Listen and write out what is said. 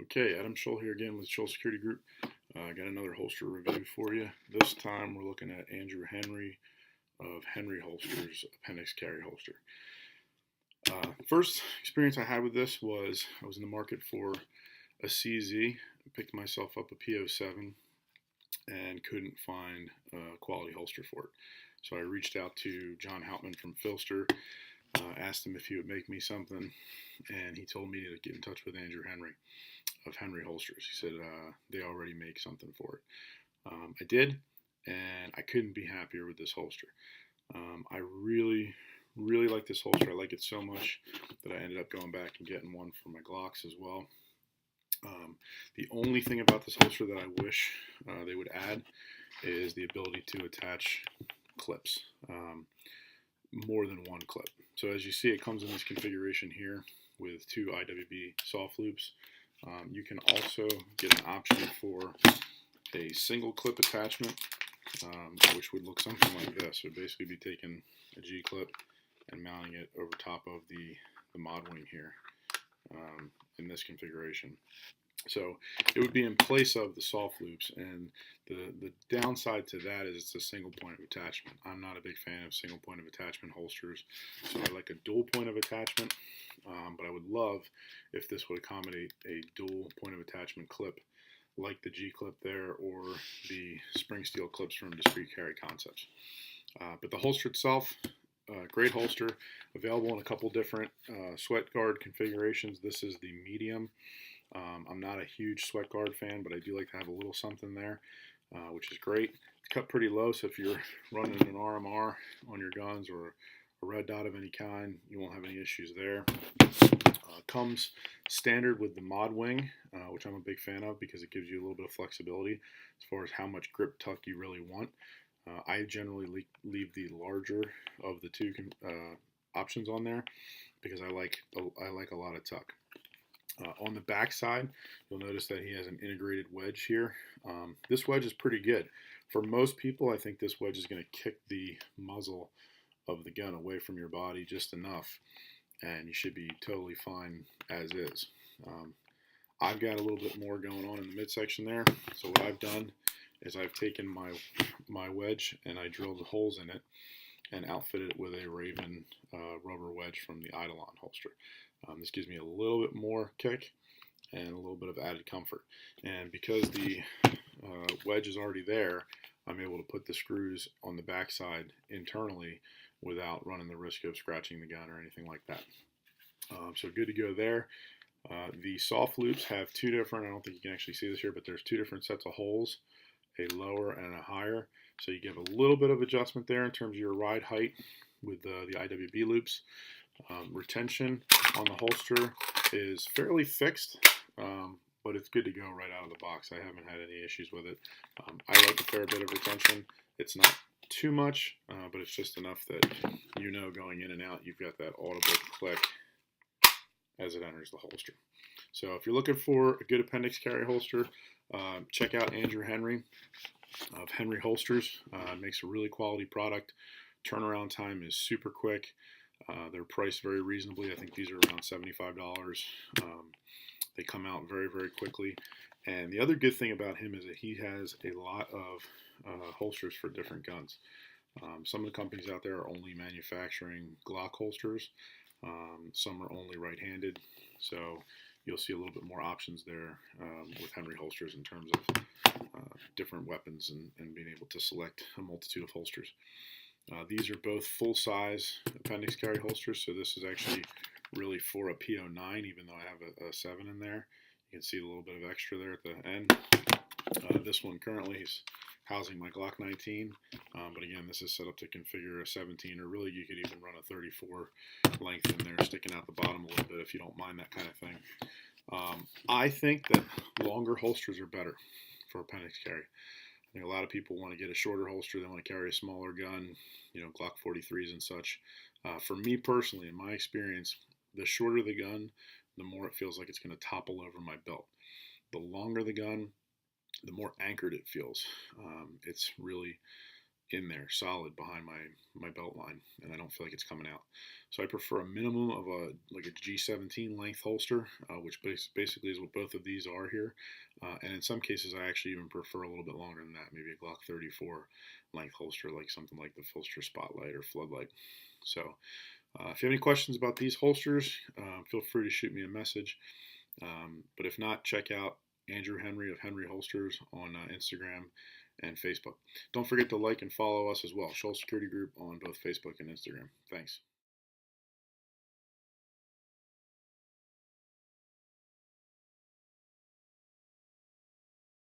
Okay, Adam Scholl here again with Scholl Security Group. Got another holster review for you. This time we're looking at Andrew Henry of Henry Holsters Appendix Carry Holster. First experience I had with this was I was in the market for a CZ. I picked myself up a P07 and couldn't find a quality holster for it. So I reached out to John Houtman from Filster, asked him if he would make me something, and he told me to get in touch with Andrew Henry of Henry Holsters. He said they already make something for it. I did, and I couldn't be happier with this holster. I really like this holster. I like it so much that I ended up going back and getting one for my Glocks as well. The only thing about this holster that I wish they would add is the ability to attach clips, more than one clip. So as you see, it comes in this configuration here with two AIWB soft loops. You can also get an option for a single clip attachment, which would look something like this. It would basically be taking a G clip and mounting it over top of the mod wing here in this configuration. So it would be in place of the soft loops, and the downside to that is it's a single point of attachment. I'm not a big fan of single point of attachment holsters, so I like a dual point of attachment, but I would love if this would accommodate a dual point of attachment clip like the G clip there or the spring steel clips from Discreet Carry Concepts. But the holster itself, great holster, available in a couple different sweat guard configurations. This is the medium. I'm not a huge sweat guard fan, but I do like to have a little something there, which is great. It's cut pretty low, so if you're running an RMR on your guns or a red dot of any kind, you won't have any issues there. Comes standard with the mod wing, which I'm a big fan of because it gives you a little bit of flexibility as far as how much grip tuck you really want. I generally leave the larger of the two options on there because I like a lot of tuck. On the back side, you'll notice that he has an integrated wedge here. This wedge is pretty good. For most people, I think this wedge is going to kick the muzzle of the gun away from your body just enough, and you should be totally fine as is. I've got a little bit more going on in the midsection there, so what I've done is I've taken my wedge and I drilled holes in it and outfitted it with a Raven rubber wedge from the Eidolon holster. This gives me a little bit more kick and a little bit of added comfort. And because the wedge is already there, I'm able to put the screws on the backside internally without running the risk of scratching the gun or anything like that. So good to go there. The soft loops have two different, I don't think you can actually see this here, but there's two different sets of holes, a lower and a higher. So you get a little bit of adjustment there in terms of your ride height with the AIWB loops. Retention on the holster is fairly fixed, but it's good to go right out of the box. I haven't had any issues with it. I like a fair bit of retention. It's not too much, but it's just enough that you know going in and out you've got that audible click as it enters the holster. So if you're looking for a good appendix carry holster, check out Andrew Henry of Henry Holsters. Makes a really quality product. Turnaround time is super quick. They're priced very reasonably. I think these are around $75. They come out very quickly. And the other good thing about him is that he has a lot of holsters for different guns. Some of the companies out there are only manufacturing Glock holsters. Some are only right-handed. So you'll see a little bit more options there with Henry Holsters in terms of different weapons and being able to select a multitude of holsters. These are both full-size appendix carry holsters, so this is actually really for a P09, even though I have a 7 in there. You can see a little bit of extra there at the end. This one currently is housing my Glock 19, but again, this is set up to configure a 17, or really you could even run a 34 length in there, sticking out the bottom a little bit if you don't mind that kind of thing. I think that longer holsters are better for appendix carry. I think a lot of people want to get a shorter holster. They want to carry a smaller gun, you know, Glock 43s and such. For me personally, in my experience, the shorter the gun, the more it feels like it's going to topple over my belt. The longer the gun, the more anchored it feels. It's really in there, solid behind my belt line, and I don't feel like it's coming out. So I prefer a minimum of like a G17 length holster, which basically is what both of these are here. And in some cases, I actually even prefer a little bit longer than that, maybe a Glock 34 length holster, like something like the Filster Spotlight or Floodlight. So if you have any questions about these holsters, feel free to shoot me a message. But if not, check out Andrew Henry of Henry Holsters on Instagram and Facebook. Don't forget to like and follow us as well, Scholl Security Group on both Facebook and Instagram. Thanks.